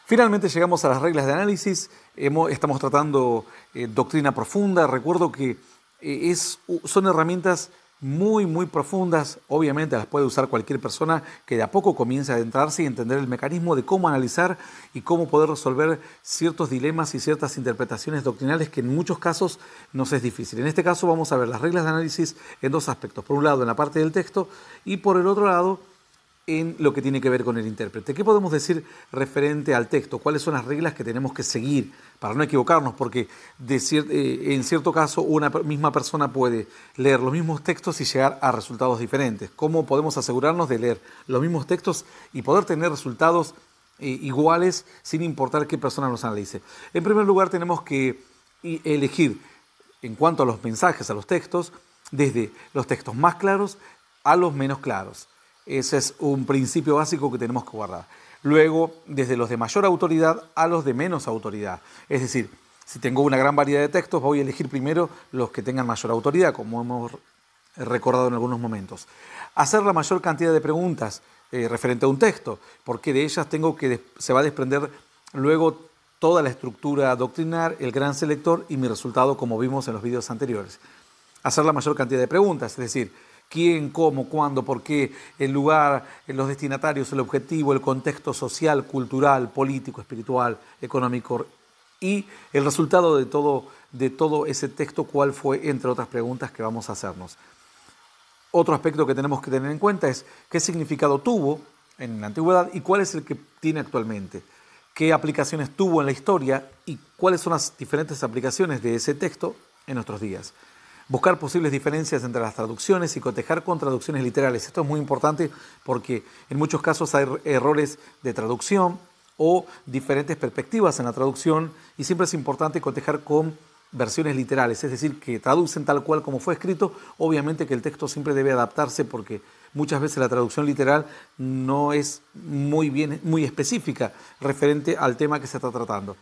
Finalmente llegamos a las reglas de análisis. Estamos tratando doctrina profunda. Recuerdo que son herramientas muy profundas. Obviamente las puede usar cualquier persona que de a poco comience a adentrarse y entender el mecanismo de cómo analizar y cómo poder resolver ciertos dilemas y ciertas interpretaciones doctrinales que en muchos casos nos es difícil. En este caso vamos a ver las reglas de análisis en dos aspectos. Por un lado, en la parte del texto, y por el otro lado, en lo que tiene que ver con el intérprete. ¿Qué podemos decir referente al texto? ¿Cuáles son las reglas que tenemos que seguir para no equivocarnos? Porque en cierto caso una misma persona puede leer los mismos textos y llegar a resultados diferentes. ¿Cómo podemos asegurarnos de leer los mismos textos y poder tener resultados iguales sin importar qué persona nos analice? En primer lugar, tenemos que elegir, en cuanto a los mensajes, a los textos, desde los textos más claros a los menos claros. Ese es un principio básico que tenemos que guardar. Luego, desde los de mayor autoridad a los de menos autoridad. Es decir, si tengo una gran variedad de textos, voy a elegir primero los que tengan mayor autoridad, como hemos recordado en algunos momentos. Hacer la mayor cantidad de preguntas referente a un texto, porque de ellas se va a desprender luego toda la estructura doctrinal, el gran selector y mi resultado, como vimos en los vídeos anteriores. Hacer la mayor cantidad de preguntas, es decir, quién, cómo, cuándo, por qué, el lugar, los destinatarios, el objetivo, el contexto social, cultural, político, espiritual, económico y el resultado de todo ese texto, cuál fue, entre otras preguntas que vamos a hacernos. Otro aspecto que tenemos que tener en cuenta es qué significado tuvo en la antigüedad y cuál es el que tiene actualmente. Qué aplicaciones tuvo en la historia y cuáles son las diferentes aplicaciones de ese texto en nuestros días. Buscar posibles diferencias entre las traducciones y cotejar con traducciones literales. Esto es muy importante porque en muchos casos hay errores de traducción o diferentes perspectivas en la traducción y siempre es importante cotejar con versiones literales, es decir, que traducen tal cual como fue escrito. Obviamente que el texto siempre debe adaptarse porque muchas veces la traducción literal no es muy específica referente al tema que se está tratando.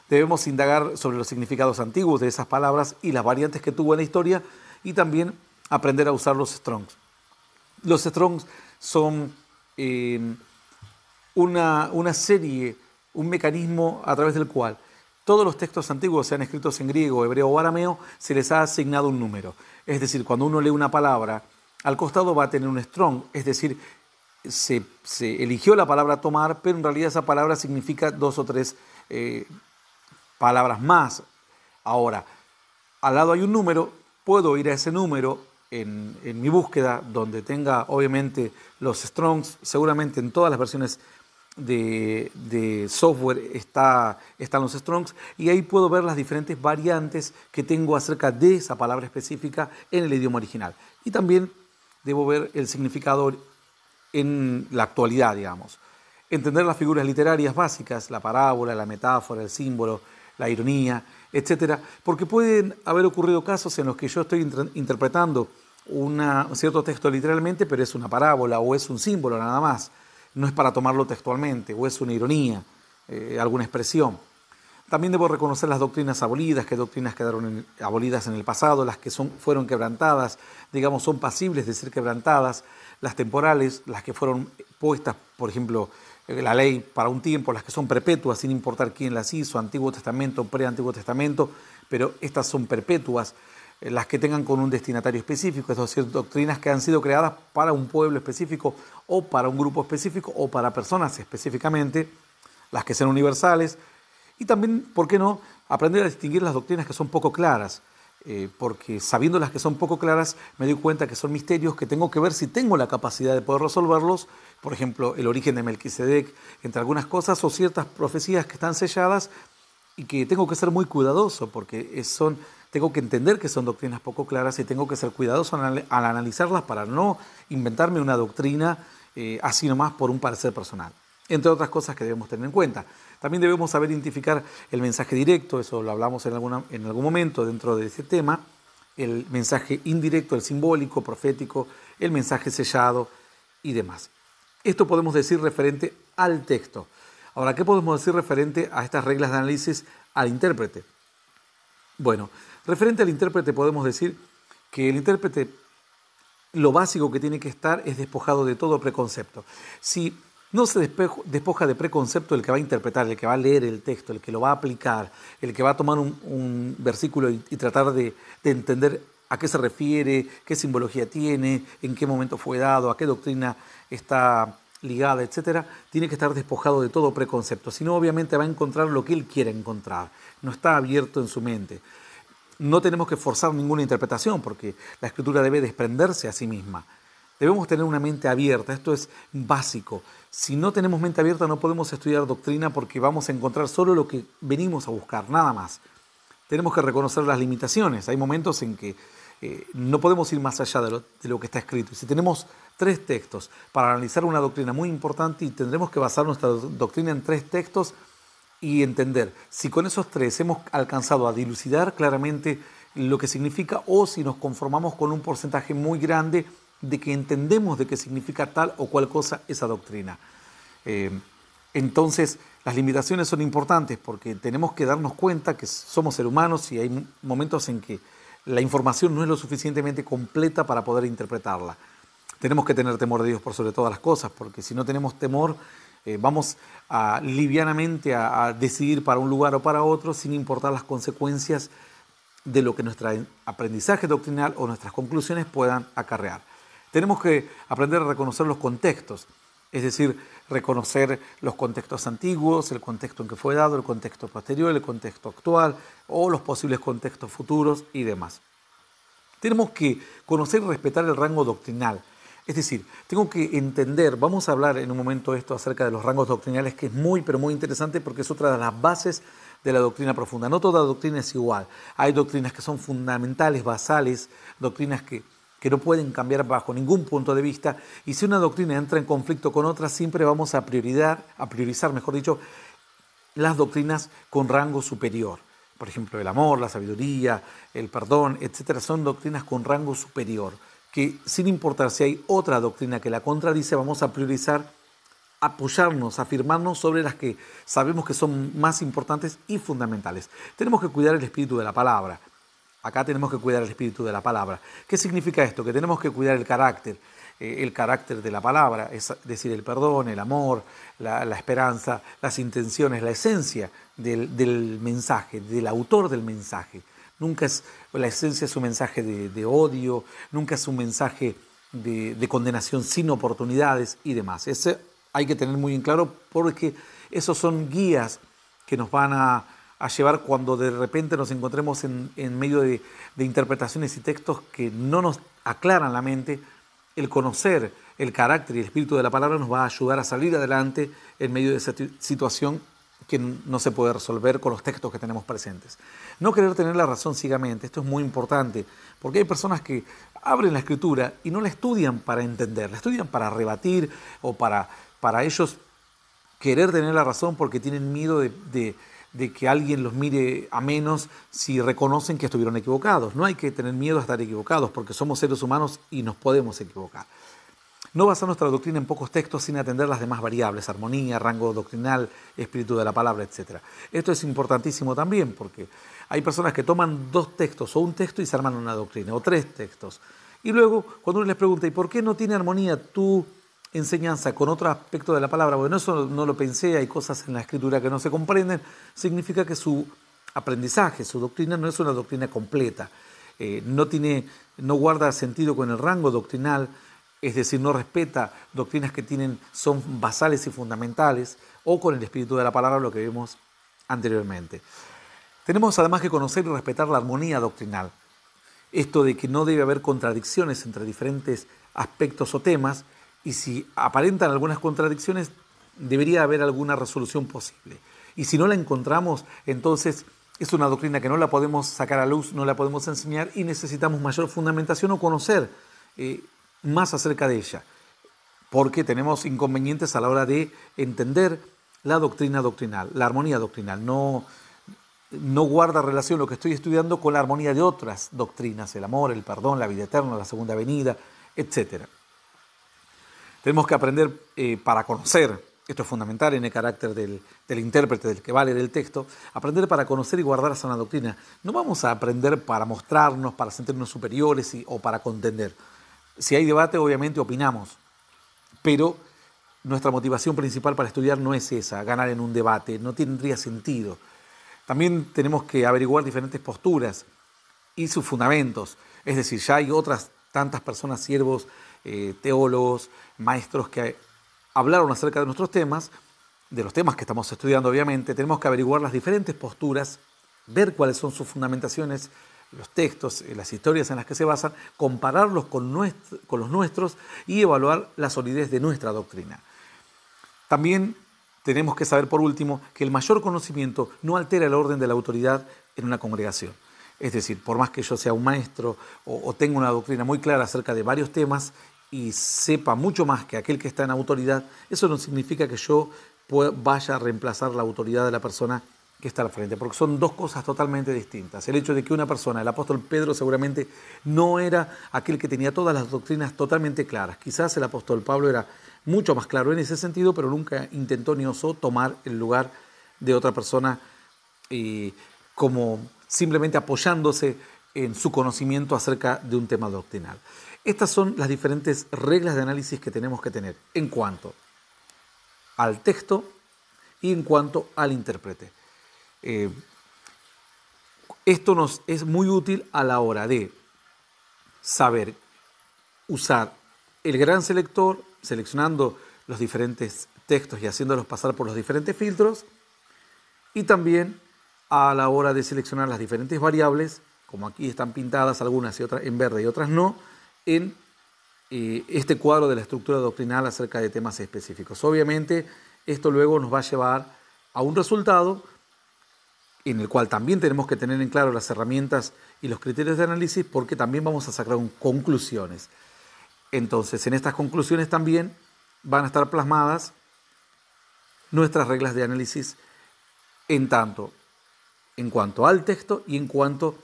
Debemos indagar sobre los significados antiguos de esas palabras y las variantes que tuvo en la historia y también aprender a usar los Strongs. Los Strongs son una serie, un mecanismo a través del cual todos los textos antiguos, sean escritos en griego, hebreo o arameo, se les ha asignado un número. Es decir, cuando uno lee una palabra, al costado va a tener un Strong, es decir, se eligió la palabra tomar, pero en realidad esa palabra significa dos o tres palabras más. Ahora, al lado hay un número, puedo ir a ese número en mi búsqueda, donde tenga obviamente los Strongs, seguramente en todas las versiones de software están los Strongs, y ahí puedo ver las diferentes variantes que tengo acerca de esa palabra específica en el idioma original. Y también debo ver el significado en la actualidad, digamos. Entender las figuras literarias básicas, la parábola, la metáfora, el símbolo, la ironía, etcétera, porque pueden haber ocurrido casos en los que yo estoy interpretando un cierto texto literalmente, pero es una parábola o es un símbolo nada más, no es para tomarlo textualmente, o es una ironía, alguna expresión. También debo reconocer las doctrinas abolidas, qué doctrinas quedaron abolidas en el pasado, las que fueron quebrantadas, digamos, son pasibles de ser quebrantadas, las temporales, las que fueron puestas, por ejemplo, la ley para un tiempo, las que son perpetuas, sin importar quién las hizo, Antiguo Testamento, pre-Antiguo Testamento, pero estas son perpetuas, las que tengan con un destinatario específico, es decir, doctrinas que han sido creadas para un pueblo específico o para un grupo específico o para personas específicamente, las que sean universales, y también, ¿por qué no?, aprender a distinguir las doctrinas que son poco claras, porque sabiendo las que son poco claras me doy cuenta que son misterios que tengo que ver si tengo la capacidad de poder resolverlos, por ejemplo, el origen de Melquisedec, entre algunas cosas, o ciertas profecías que están selladas y que tengo que ser muy cuidadoso porque tengo que entender que son doctrinas poco claras y tengo que ser cuidadoso al analizarlas para no inventarme una doctrina así nomás por un parecer personal, entre otras cosas que debemos tener en cuenta. También debemos saber identificar el mensaje directo, eso lo hablamos en algún momento dentro de este tema, el mensaje indirecto, el simbólico, profético, el mensaje sellado y demás. Esto podemos decir referente al texto. Ahora, ¿qué podemos decir referente a estas reglas de análisis al intérprete? Bueno, referente al intérprete podemos decir que el intérprete, lo básico que tiene que estar es despojado de todo preconcepto. Si no se despoja de preconcepto el que va a interpretar, el que va a leer el texto, el que lo va a aplicar, el que va a tomar un versículo y tratar de entender a qué se refiere, qué simbología tiene, en qué momento fue dado, a qué doctrina está ligada, etcétera, tiene que estar despojado de todo preconcepto. Si no, obviamente va a encontrar lo que él quiere encontrar. No está abierto en su mente. No tenemos que forzar ninguna interpretación porque la Escritura debe desprenderse a sí misma. Debemos tener una mente abierta, esto es básico. Si no tenemos mente abierta no podemos estudiar doctrina porque vamos a encontrar solo lo que venimos a buscar, nada más. Tenemos que reconocer las limitaciones. Hay momentos en que no podemos ir más allá de lo que está escrito. Y si tenemos 3 textos para analizar una doctrina muy importante y tendremos que basar nuestra doctrina en 3 textos y entender si con esos 3 hemos alcanzado a dilucidar claramente lo que significa o si nos conformamos con un porcentaje muy grande de que entendemos de qué significa tal o cual cosa esa doctrina. Entonces, las limitaciones son importantes porque tenemos que darnos cuenta que somos seres humanos y hay momentos en que la información no es lo suficientemente completa para poder interpretarla. Tenemos que tener temor de Dios por sobre todas las cosas, porque si no tenemos temor, vamos livianamente a decidir para un lugar o para otro sin importar las consecuencias de lo que nuestro aprendizaje doctrinal o nuestras conclusiones puedan acarrear. Tenemos que aprender a reconocer los contextos, es decir, reconocer los contextos antiguos, el contexto en que fue dado, el contexto posterior, el contexto actual o los posibles contextos futuros y demás. Tenemos que conocer y respetar el rango doctrinal. Es decir, tengo que entender, vamos a hablar en un momento esto acerca de los rangos doctrinales, que es muy, pero muy interesante porque es otra de las bases de la doctrina profunda. No toda doctrina es igual. Hay doctrinas que son fundamentales, basales, doctrinas que no pueden cambiar bajo ningún punto de vista. Y si una doctrina entra en conflicto con otra, siempre vamos a priorizar, las doctrinas con rango superior. Por ejemplo, el amor, la sabiduría, el perdón, etcétera, son doctrinas con rango superior, que sin importar si hay otra doctrina que la contradice, vamos a priorizar apoyarnos, afirmarnos sobre las que sabemos que son más importantes y fundamentales. Tenemos que cuidar el espíritu de la palabra. Acá tenemos que cuidar el espíritu de la palabra. ¿Qué significa esto? Que tenemos que cuidar el carácter de la palabra, es decir, el perdón, el amor, la esperanza, las intenciones, la esencia del mensaje, del autor del mensaje. Nunca es, la esencia es un mensaje de odio, nunca es un mensaje de condenación sin oportunidades y demás. Eso hay que tener muy en claro porque esos son guías que nos van a llevar cuando de repente nos encontremos en medio de interpretaciones y textos que no nos aclaran la mente. El conocer el carácter y el espíritu de la palabra nos va a ayudar a salir adelante en medio de esa situación que no se puede resolver con los textos que tenemos presentes. No querer tener la razón ciegamente, esto es muy importante, porque hay personas que abren la Escritura y no la estudian para entender, la estudian para rebatir o para ellos querer tener la razón porque tienen miedo de que alguien los mire a menos si reconocen que estuvieron equivocados. No hay que tener miedo a estar equivocados porque somos seres humanos y nos podemos equivocar. No basar nuestra doctrina en pocos textos sin atender las demás variables, armonía, rango doctrinal, espíritu de la palabra, etc. Esto es importantísimo también porque hay personas que toman 2 textos o un texto y se arman una doctrina, o 3 textos. Y luego, cuando uno les pregunta, ¿y por qué no tiene armonía tu enseñanza con otro aspecto de la palabra? Bueno, eso no lo pensé, hay cosas en la Escritura que no se comprenden. Significa que su aprendizaje, su doctrina no es una doctrina completa. No guarda sentido con el rango doctrinal, es decir, no respeta doctrinas que son basales y fundamentales, o con el espíritu de la palabra, lo que vimos anteriormente. Tenemos además que conocer y respetar la armonía doctrinal. Esto de que no debe haber contradicciones entre diferentes aspectos o temas, y si aparentan algunas contradicciones, debería haber alguna resolución posible. Y si no la encontramos, entonces es una doctrina que no la podemos sacar a luz, no la podemos enseñar y necesitamos mayor fundamentación o conocer más acerca de ella, porque tenemos inconvenientes a la hora de entender la doctrina doctrinal, la armonía doctrinal. No guarda relación lo que estoy estudiando con la armonía de otras doctrinas, el amor, el perdón, la vida eterna, la segunda venida, etc. Tenemos que aprender para conocer esto es fundamental en el carácter del intérprete, del que va a leer el texto, aprender para conocer y guardar la sana doctrina. No vamos a aprender para mostrarnos, para sentirnos superiores o para contender. Si hay debate, obviamente opinamos, pero nuestra motivación principal para estudiar no es esa, ganar en un debate, no tendría sentido. También tenemos que averiguar diferentes posturas y sus fundamentos. Es decir, ya hay otras tantas personas, siervos, teólogos, maestros que hablaron acerca de nuestros temas, de los temas que estamos estudiando obviamente. Tenemos que averiguar las diferentes posturas, ver cuáles son sus fundamentaciones, los textos, las historias en las que se basan, compararlos con los nuestros y evaluar la solidez de nuestra doctrina. También tenemos que saber, por último, que el mayor conocimiento no altera el orden de la autoridad en una congregación. Es decir, por más que yo sea un maestro o tenga una doctrina muy clara acerca de varios temas y sepa mucho más que aquel que está en autoridad, eso no significa que yo vaya a reemplazar la autoridad de la persona que está al frente, porque son dos cosas totalmente distintas. El hecho de que una persona, el apóstol Pedro seguramente no era aquel que tenía todas las doctrinas totalmente claras. Quizás el apóstol Pablo era mucho más claro en ese sentido, pero nunca intentó ni osó tomar el lugar de otra persona como simplemente apoyándose en su conocimiento acerca de un tema doctrinal. Estas son las diferentes reglas de análisis que tenemos que tener en cuanto al texto y en cuanto al intérprete. Esto nos es muy útil a la hora de saber usar el gran selector, seleccionando los diferentes textos y haciéndolos pasar por los diferentes filtros, y también a la hora de seleccionar las diferentes variables, como aquí están pintadas algunas y otras en verde y otras no, en este cuadro de la estructura doctrinal acerca de temas específicos. Obviamente, esto luego nos va a llevar a un resultado en el cual también tenemos que tener en claro las herramientas y los criterios de análisis, porque también vamos a sacar conclusiones. Entonces, en estas conclusiones también van a estar plasmadas nuestras reglas de análisis en cuanto al texto y en cuanto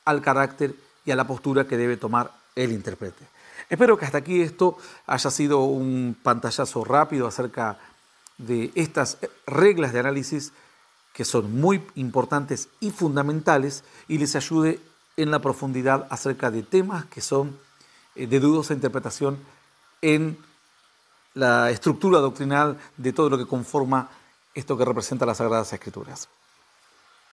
al carácter y a la postura que debe tomar el intérprete. Espero que hasta aquí esto haya sido un pantallazo rápido acerca de estas reglas de análisis que son muy importantes y fundamentales y les ayude en la profundidad acerca de temas que son de dudosa interpretación en la estructura doctrinal de todo lo que conforma esto que representa las Sagradas Escrituras.